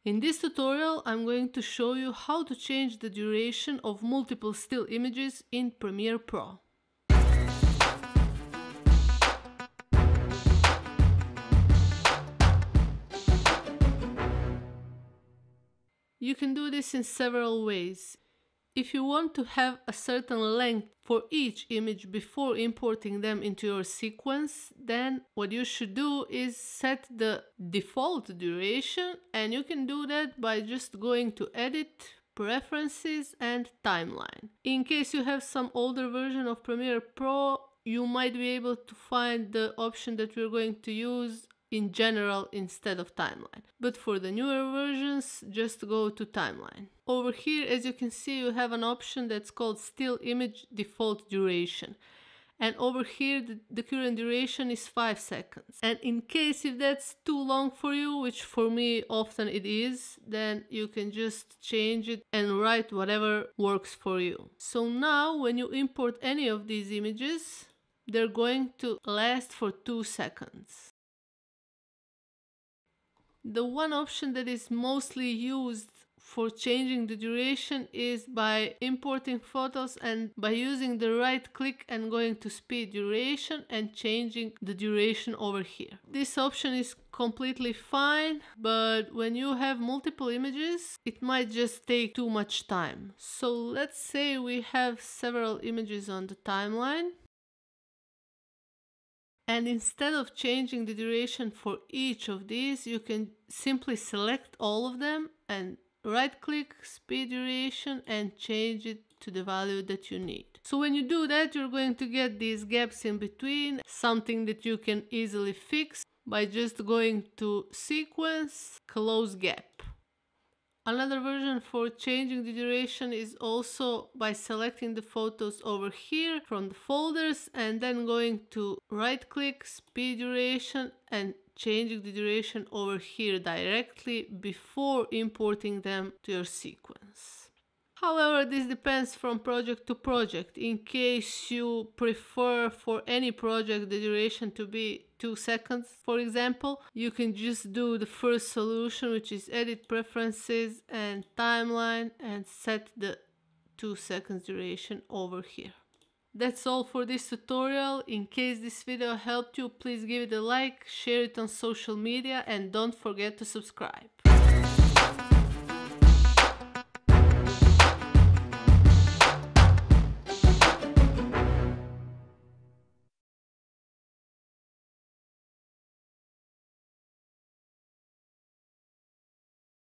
In this tutorial, I'm going to show you how to change the duration of multiple still images in Premiere Pro. You can do this in several ways. If you want to have a certain length for each image before importing them into your sequence, then what you should do is set the default duration, and you can do that by just going to Edit, Preferences and Timeline. In case you have some older version of Premiere Pro, you might be able to find the option that we're going to use in general instead of timeline. But for the newer versions, just go to timeline. Over here, as you can see, you have an option that's called Still Image Default Duration. And over here, the current duration is 5 seconds. And in case if that's too long for you, which for me often it is, then you can just change it and write whatever works for you. So now when you import any of these images, they're going to last for 2 seconds. The one option that is mostly used for changing the duration is by importing photos and by using the right click and going to speed duration and changing the duration over here. This option is completely fine, but when you have multiple images, it might just take too much time. So let's say we have several images on the timeline. And instead of changing the duration for each of these, you can simply select all of them and right-click, speed duration, and change it to the value that you need. So when you do that, you're going to get these gaps in between, something that you can easily fix by just going to Sequence, Close Gap. Another version for changing the duration is also by selecting the photos over here from the folders and then going to right click, speed duration, and changing the duration over here directly before importing them to your sequence. However, this depends from project to project. In case you prefer for any project the duration to be 2 seconds, for example, you can just do the first solution, which is Edit, Preferences and Timeline, and set the 2 seconds duration over here. That's all for this tutorial. In case this video helped you, please give it a like, share it on social media, and don't forget to subscribe.